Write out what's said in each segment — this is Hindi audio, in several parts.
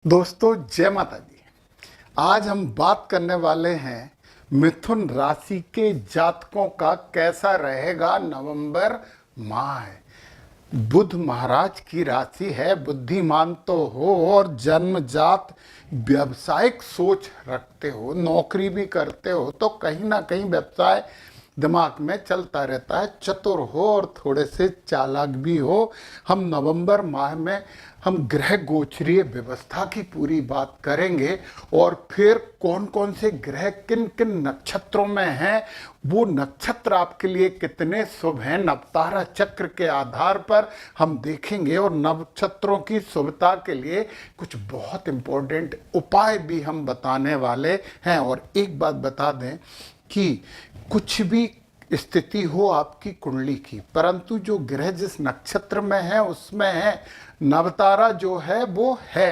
दोस्तों जय माता दी। आज हम बात करने वाले हैं मिथुन राशि के जातकों का कैसा रहेगा नवंबर माह है। बुध महाराज की राशि है, बुद्धिमान तो हो और जन्मजात व्यावसायिक सोच रखते हो, नौकरी भी करते हो तो कहीं ना कहीं व्यवसाय दिमाग में चलता रहता है, चतुर हो और थोड़े से चालाक भी हो। हम नवंबर माह में हम ग्रह गोचरीय व्यवस्था की पूरी बात करेंगे और फिर कौन कौन से ग्रह किन किन नक्षत्रों में हैं, वो नक्षत्र आपके लिए कितने शुभ हैं, नवतारा चक्र के आधार पर हम देखेंगे और नक्षत्रों की शुभता के लिए कुछ बहुत इंपॉर्टेंट उपाय भी हम बताने वाले हैं। और एक बात बता दें कि कुछ भी स्थिति हो आपकी कुंडली की, परंतु जो ग्रह जिस नक्षत्र में है उसमें है, नवतारा जो है वो है,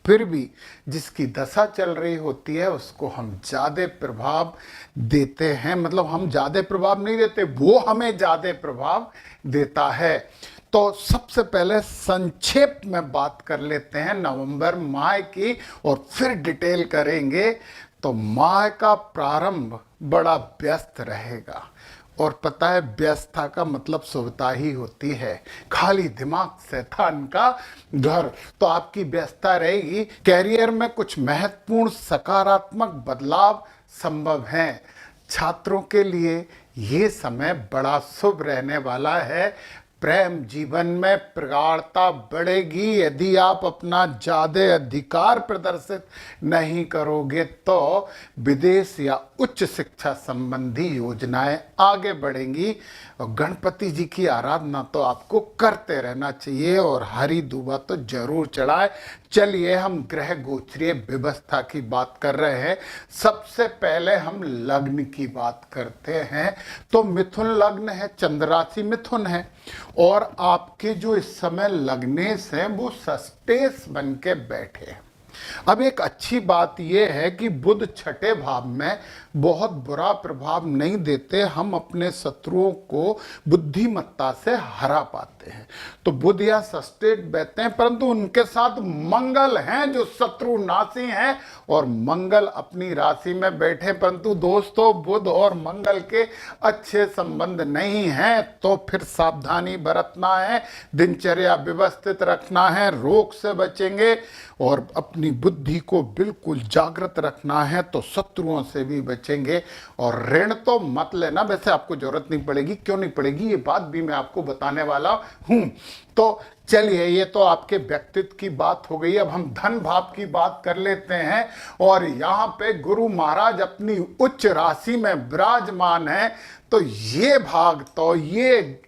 फिर भी जिसकी दशा चल रही होती है उसको हम ज़्यादा प्रभाव देते हैं। मतलब हम ज़्यादा प्रभाव नहीं देते, वो हमें ज़्यादा प्रभाव देता है। तो सबसे पहले संक्षेप में बात कर लेते हैं नवंबर माह की और फिर डिटेल करेंगे। तो माह का प्रारंभ बड़ा व्यस्त रहेगा और पता है व्यस्तता का मतलब शुभता ही होती है, खाली दिमाग शैतान का घर। तो आपकी व्यस्तता रहेगी। कैरियर में कुछ महत्वपूर्ण सकारात्मक बदलाव संभव हैं। छात्रों के लिए ये समय बड़ा शुभ रहने वाला है। प्रेम जीवन में प्रगाढ़ता बढ़ेगी। यदि आप अपना ज़्यादा अधिकार प्रदर्शित नहीं करोगे तो विदेश या उच्च शिक्षा संबंधी योजनाएं आगे बढ़ेंगी। और गणपति जी की आराधना तो आपको करते रहना चाहिए और हरी दूबा तो जरूर चढ़ाए। चलिए हम ग्रह गोचरीय व्यवस्था की बात कर रहे हैं। सबसे पहले हम लग्न की बात करते हैं। तो मिथुन लग्न है, चंद्र राशि मिथुन है और आपके जो इस समय लग्नेश हैं वो षष्टेश बन के बैठे हैं। अब एक अच्छी बात यह है कि बुध छठे भाव में बहुत बुरा प्रभाव नहीं देते, हम अपने शत्रुओं को बुद्धिमत्ता से हरा पाते हैं। तो बुध या षष्ठेश बैठते हैं, परंतु उनके साथ मंगल हैं जो शत्रु नाशी हैं और मंगल अपनी राशि में बैठे। परंतु दोस्तों बुध और मंगल के अच्छे संबंध नहीं हैं, तो फिर सावधानी बरतना है, दिनचर्या व्यवस्थित रखना है, रोग से बचेंगे और अपनी बुद्धि को बिल्कुल जागृत रखना है तो शत्रुओं से भी बचेंगे। और ऋण तो मत लेना, वैसे आपको जरूरत नहीं पड़ेगी। क्यों नहीं पड़ेगी ये बात भी मैं आपको बताने वाला हूं। तो चलिए, ये तो आपके व्यक्तित्व की बात हो गई। अब हम धन भाव की बात कर लेते हैं और यहाँ पे गुरु महाराज अपनी उच्च राशि में विराजमान है। तो ये भाग, तो ये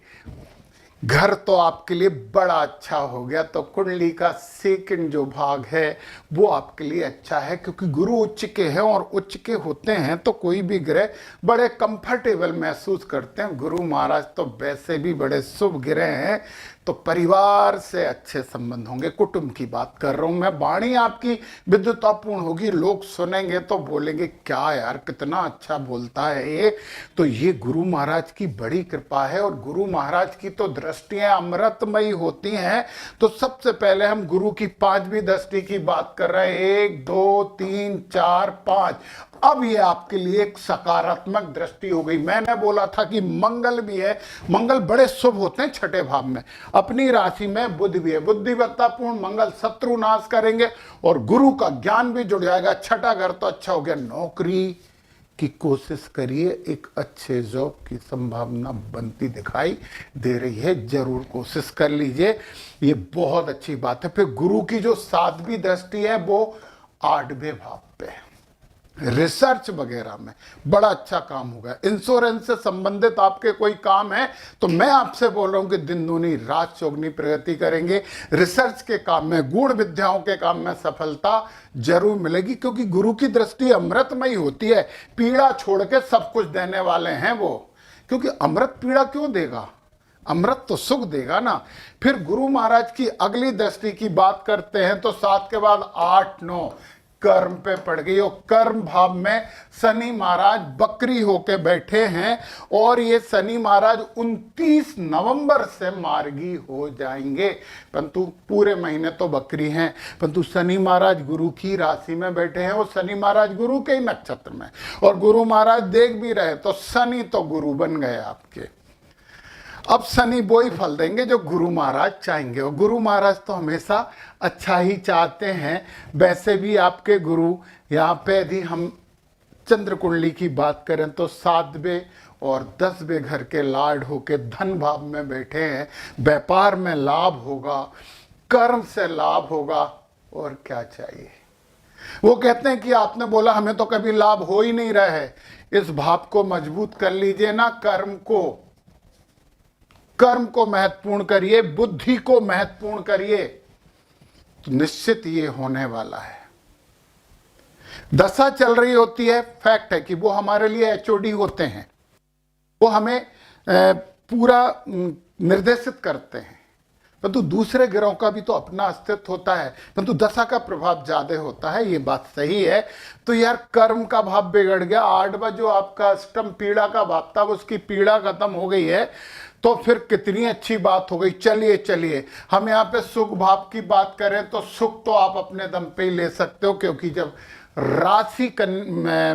घर तो आपके लिए बड़ा अच्छा हो गया। तो कुंडली का सेकंड जो भाग है वो आपके लिए अच्छा है, क्योंकि गुरु उच्च के हैं और उच्च के होते हैं तो कोई भी ग्रह बड़े कंफर्टेबल महसूस करते हैं। गुरु महाराज तो वैसे भी बड़े शुभ ग्रह हैं, तो परिवार से अच्छे संबंध होंगे। कुटुंब की बात कर रहा हूं मैं। वाणी आपकी विद्वतापूर्ण होगी, लोग सुनेंगे तो बोलेंगे क्या यार कितना अच्छा बोलता है ये। तो ये गुरु महाराज की बड़ी कृपा है और गुरु महाराज की तो दृष्टियां अमृतमयी होती हैं। तो सबसे पहले हम गुरु की 5वीं दृष्टि की बात कर रहे हैं। 1 2 3 4 5। अब ये आपके लिए एक सकारात्मक दृष्टि हो गई। मैंने बोला था कि मंगल भी है, मंगल बड़े शुभ होते हैं छठे भाव में। अपनी राशि में बुध भी है, बुद्धिमत्तापूर्ण मंगल शत्रु नाश करेंगे और गुरु का ज्ञान भी जुड़ जाएगा। छठा घर तो अच्छा हो गया। नौकरी की कोशिश करिए, एक अच्छे जॉब की संभावना बनती दिखाई दे रही है, जरूर कोशिश कर लीजिए, ये बहुत अच्छी बात है। फिर गुरु की जो 7वीं दृष्टि है वो 8वें भाव पे है। रिसर्च वगैरह में बड़ा अच्छा काम होगा। इंश्योरेंस से संबंधित आपके कोई काम है तो मैं आपसे बोल रहा हूं कि दिन दूनी रात चौगनी प्रगति करेंगे। रिसर्च के काम में, गूढ़ विद्याओं के काम में सफलता जरूर मिलेगी, क्योंकि गुरु की दृष्टि अमृतमयी होती है। पीड़ा छोड़ के सब कुछ देने वाले हैं वो, क्योंकि अमृत पीड़ा क्यों देगा, अमृत तो सुख देगा ना। फिर गुरु महाराज की अगली दृष्टि की बात करते हैं तो 7 के बाद 8 9, कर्म पे पड़ गई और कर्म भाव में शनि महाराज बकरी होके बैठे हैं और ये शनि महाराज 29 नवंबर से मार्गी हो जाएंगे। परंतु पूरे महीने तो बकरी हैं, परंतु शनि महाराज गुरु की राशि में बैठे हैं और शनि महाराज गुरु के ही नक्षत्र में, और गुरु महाराज देख भी रहे तो शनि तो गुरु बन गए आपके। अब शनि वो ही फल देंगे जो गुरु महाराज चाहेंगे, और गुरु महाराज तो हमेशा अच्छा ही चाहते हैं। वैसे भी आपके गुरु, यहाँ पे यदि हम चंद्र कुंडली की बात करें तो 7वें और 10वें घर के लार्ड होके धन भाव में बैठे हैं। व्यापार में लाभ होगा, कर्म से लाभ होगा, और क्या चाहिए। वो कहते हैं कि आपने बोला हमें तो कभी लाभ हो ही नहीं रहा है, इस भाव को मजबूत कर लीजिए ना, कर्म को महत्वपूर्ण करिए, बुद्धि को महत्वपूर्ण करिए, तो निश्चित ये होने वाला है। दशा चल रही होती है, फैक्ट है कि वो हमारे लिए एचओडी होते हैं, वो हमें पूरा निर्देशित करते हैं, परंतु दूसरे ग्रहों का भी तो अपना अस्तित्व होता है, परंतु दशा का प्रभाव ज्यादा होता है, ये बात सही है। तो यार कर्म का भाव बिगड़ गया, 8वां जो आपका अष्टम पीड़ा का भाव था उसकी पीड़ा खत्म हो गई है, तो फिर कितनी अच्छी बात हो गई। चलिए हम यहाँ पे सुख भाव की बात करें तो सुख तो आप अपने दम पे ही ले सकते हो, क्योंकि जब राशि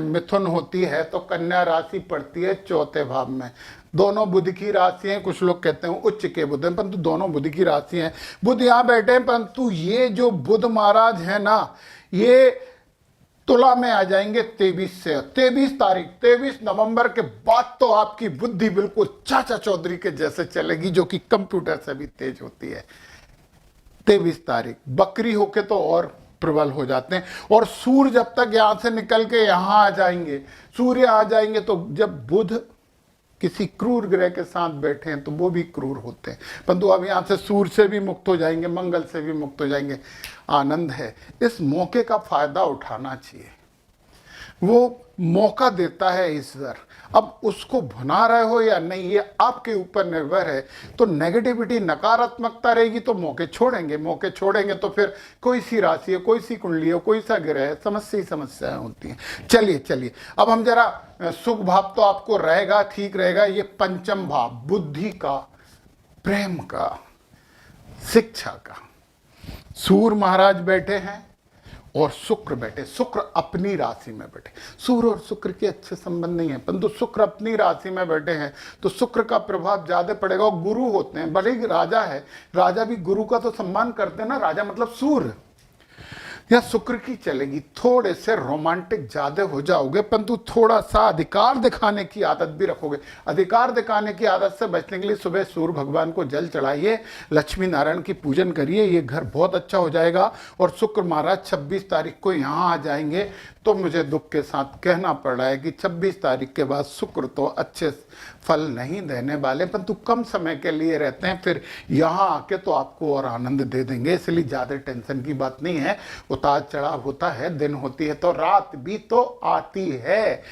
मिथुन होती है तो कन्या राशि पड़ती है 4थे भाव में। दोनों बुध की राशि हैं, कुछ लोग कहते हैं उच्च के बुध हैं, परंतु दोनों बुध की राशि हैं। बुध यहाँ बैठे हैं, परंतु ये जो बुध महाराज है ना, ये तुला में आ जाएंगे 23 से 23 तारीख, 23 नवंबर के बाद तो आपकी बुद्धि बिल्कुल चाचा चौधरी के जैसे चलेगी, जो कि कंप्यूटर से भी तेज होती है। 23 तारीख बकरी होके तो और प्रबल हो जाते हैं, और सूर्य जब तक यहां से निकल के यहां आ जाएंगे, सूर्य आ जाएंगे, तो जब बुध किसी क्रूर ग्रह के साथ बैठे हैं तो वो भी क्रूर होते हैं, परंतु अब यहाँ से सूर्य से भी मुक्त हो जाएंगे, मंगल से भी मुक्त हो जाएंगे। आनंद है, इस मौके का फायदा उठाना चाहिए, वो मौका देता है ईश्वर। अब उसको भुना रहे हो या नहीं ये आपके ऊपर निर्भर है। तो नेगेटिविटी, नकारात्मकता रहेगी तो मौके छोड़ेंगे तो फिर कोई सी राशि है, कोई सी कुंडली है, कोई सा ग्रह है, समस्या ही समस्याएं होती हैं। चलिए अब हम जरा सुख भाव तो आपको रहेगा, ठीक रहेगा। ये पंचम भाव बुद्धि का, प्रेम का, शिक्षा का, सूर्य महाराज बैठे हैं और शुक्र बैठे, शुक्र अपनी राशि में बैठे। सूर्य और शुक्र के अच्छे संबंध नहीं है, परंतु शुक्र अपनी राशि में बैठे हैं तो शुक्र का प्रभाव ज्यादा पड़ेगा। और गुरु होते हैं, भले ही राजा है, राजा भी गुरु का तो सम्मान करते हैं ना, राजा मतलब सूर्य या शुक्र की चलेगी। थोड़े से रोमांटिक ज्यादा हो जाओगे, परंतु थोड़ा सा अधिकार दिखाने की आदत भी रखोगे। अधिकार दिखाने की आदत से बचने के लिए सुबह सूर्य भगवान को जल चढ़ाइए, लक्ष्मी नारायण की पूजन करिए, ये घर बहुत अच्छा हो जाएगा। और शुक्र महाराज 26 तारीख को यहाँ आ जाएंगे, तो मुझे दुख के साथ कहना पड़ रहा है कि 26 तारीख के बाद शुक्र तो अच्छे फल नहीं देने वाले, परंतु कम समय के लिए रहते हैं, फिर यहाँ आके तो आपको और आनंद दे देंगे। इसलिए ज़्यादा टेंशन की बात नहीं है। उतार चढ़ाव होता है, दिन होती है तो रात भी तो आती है।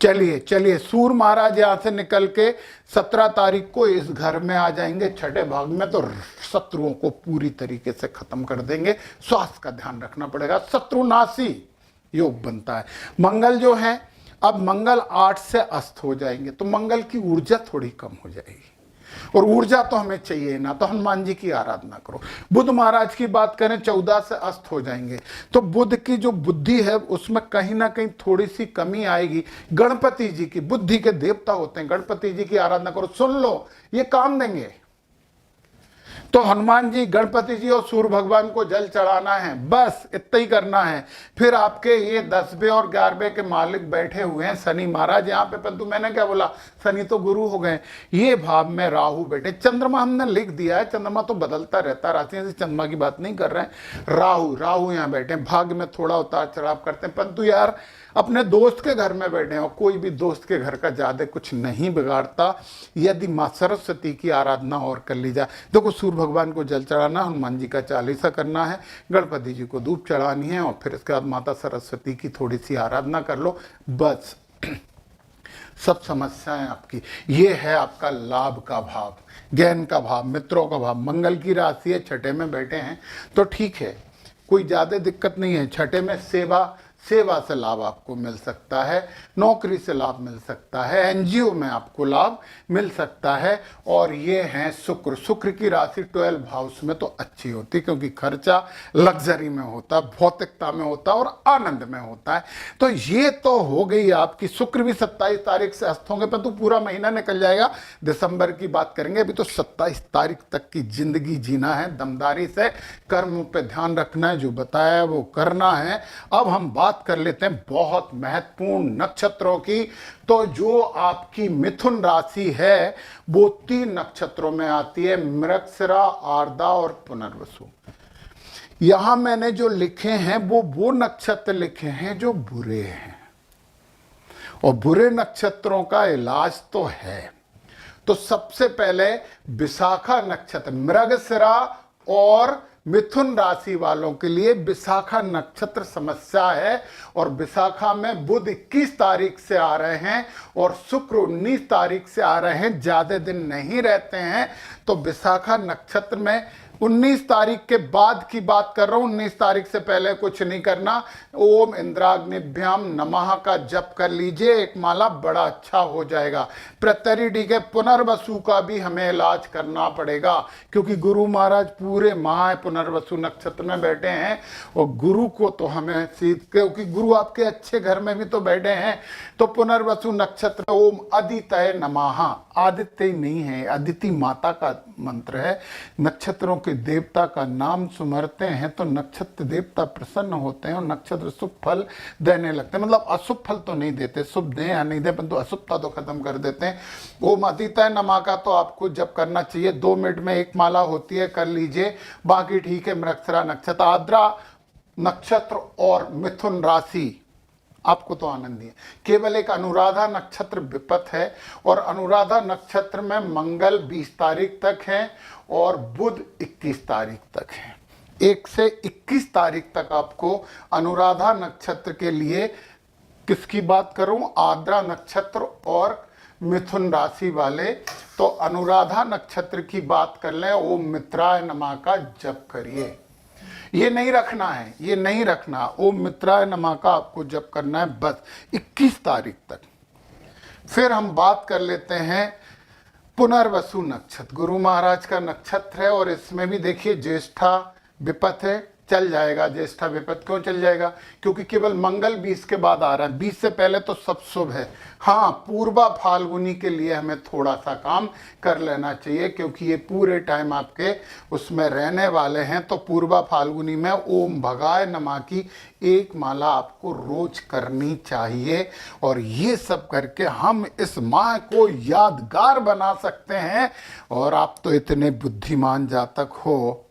चलिए सूर्य महाराज यहाँ से निकल के 17 तारीख को इस घर में आ जाएंगे 6ठे भाग में, तो शत्रुओं को पूरी तरीके से खत्म कर देंगे। स्वास्थ्य का ध्यान रखना पड़ेगा, शत्रुनाशी योग बनता है। मंगल जो है, अब मंगल 8 से अस्त हो जाएंगे, तो मंगल की ऊर्जा थोड़ी कम हो जाएगी, और ऊर्जा तो हमें चाहिए ना, तो हनुमान जी की आराधना करो। बुध महाराज की बात करें 14 से अस्त हो जाएंगे, तो बुध की जो बुद्धि है उसमें कहीं ना कहीं थोड़ी सी कमी आएगी। गणपति जी की, बुद्धि के देवता होते हैं, गणपति जी की आराधना करो, सुन लो ये काम देंगे। तो हनुमान जी, गणपति जी और सूर्य भगवान को जल चढ़ाना है, बस इतना ही करना है। फिर आपके ये 10वें और 11वें के मालिक बैठे हुए हैं शनि महाराज यहाँ पे, परंतु मैंने क्या बोला, शनि तो गुरु हो गए। ये भाव में राहु बैठे, चंद्रमा हमने लिख दिया है, चंद्रमा तो बदलता रहता है, राशि से चंद्रमा की बात नहीं कर रहे हैं। राहु यहाँ बैठे, भाग्य में थोड़ा उतार चढ़ाव करते हैं, परंतु यार अपने दोस्त के घर में बैठे हो, कोई भी दोस्त के घर का ज्यादा कुछ नहीं बिगाड़ता, यदि माँ सरस्वती की आराधना और कर ली जाए। देखो सूर्य भगवान को जल चढ़ाना, हनुमान जी का चालीसा करना है, गणपति जी को धूप चढ़ानी है, और फिर इसके बाद माता सरस्वती की थोड़ी सी आराधना कर लो, बस सब समस्याएं आपकी। ये है आपका लाभ का भाव, ज्ञान का भाव, मित्रों का भाव। मंगल की राशि है, 6ठे में बैठे हैं तो ठीक है, कोई ज़्यादा दिक्कत नहीं है। 6ठे में सेवा सेवा से लाभ आपको मिल सकता है, नौकरी से लाभ मिल सकता है, एनजीओ में आपको लाभ मिल सकता है। और ये हैं शुक्र। शुक्र की राशि 12 हाउस में तो अच्छी होती, क्योंकि खर्चा लग्जरी में होता है, भौतिकता में होता है और आनंद में होता है। तो ये तो हो गई आपकी। शुक्र भी 27 तारीख से अस्त होंगे, परंतु पूरा महीना निकल जाएगा। दिसंबर की बात करेंगे, अभी तो 27 तारीख तक की जिंदगी जीना है दमदारी से, कर्म पे ध्यान रखना है, जो बताया वो करना है। अब हम बात कर लेते हैं बहुत महत्वपूर्ण नक्षत्रों की। तो जो आपकी मिथुन राशि है वो 3 नक्षत्रों में आती है, मृगशिरा, आर्द्रा और पुनर्वसु। यहां मैंने जो लिखे हैं वो नक्षत्र लिखे हैं जो बुरे हैं, और बुरे नक्षत्रों का इलाज तो है। तो सबसे पहले विशाखा नक्षत्र, मृगशिरा और मिथुन राशि वालों के लिए विशाखा नक्षत्र समस्या है। और विशाखा में बुध 21 तारीख से आ रहे हैं और शुक्र 19 तारीख से आ रहे हैं, ज्यादा दिन नहीं रहते हैं। तो विशाखा नक्षत्र में 19 तारीख के बाद की बात कर रहा हूं, 19 तारीख से पहले कुछ नहीं करना। ओम इंद्राग्निभ्याम नमः का जप कर लीजिए, एक माला, बड़ा अच्छा हो जाएगा। प्रत्यरिडी के पुनर्वसु का भी हमें इलाज करना पड़ेगा, क्योंकि गुरु महाराज पूरे माह पुनर्वसु नक्षत्र में बैठे हैं। और गुरु को तो हमें क्योंकि गुरु आपके अच्छे घर में भी तो बैठे हैं। तो पुनर्वसु नक्षत्र, ओम अदितये नमः, आदित्य नहीं है, अदिति माता का मंत्र है। नक्षत्रों के देवता का नाम सुमरते हैं तो नक्षत्र देवता प्रसन्न होते हैं और नक्षत्र शुभ फल देने लगते हैं। मतलब अशुभ फल तो नहीं देते, शुभ दें या नहीं दें, परंतु अशुभता तो खत्म कर देते हैं। ओम अदितये नमः का तो आपको जब करना चाहिए, 2 मिनट में एक माला होती है, कर लीजिए। बाकी ठीक है। मृगशिरा नक्षत्र, आर्द्रा नक्षत्र और मिथुन राशि आपको तो आनंद ही है। केवल एक अनुराधा नक्षत्र विपत है, और अनुराधा नक्षत्र में मंगल 20 तारीख तक है और बुध 21 तारीख तक है। 1 से 21 तारीख तक आपको अनुराधा नक्षत्र के लिए, किसकी बात करूं, आर्द्रा नक्षत्र और मिथुन राशि वाले। तो अनुराधा नक्षत्र की बात कर लें, ओम मित्राय नमः का जप करिए। ये नहीं रखना है, ये नहीं रखना, ओम मित्राय नमः का आपको जप करना है बस 21 तारीख तक। फिर हम बात कर लेते हैं पुनर्वसु नक्षत्र, गुरु महाराज का नक्षत्र है, और इसमें भी देखिए ज्येष्ठा विपत है, चल जाएगा। ज्येष्ठा विपत क्यों चल जाएगा, क्योंकि केवल मंगल 20 के बाद आ रहा है, 20 से पहले तो सब शुभ है। हाँ, पूर्वा फाल्गुनी के लिए हमें थोड़ा सा काम कर लेना चाहिए, क्योंकि ये पूरे टाइम आपके उसमें रहने वाले हैं। तो पूर्वा फाल्गुनी में ओम भगाय नमः की एक माला आपको रोज करनी चाहिए, और ये सब करके हम इस माह को यादगार बना सकते हैं। और आप तो इतने बुद्धिमान जातक हो,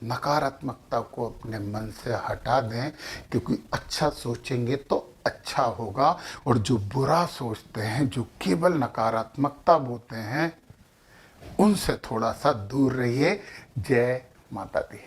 नकारात्मकता को अपने मन से हटा दें, क्योंकि अच्छा सोचेंगे तो अच्छा होगा। और जो बुरा सोचते हैं, जो केवल नकारात्मकता बोलते हैं, उनसे थोड़ा सा दूर रहिए। जय माता दी।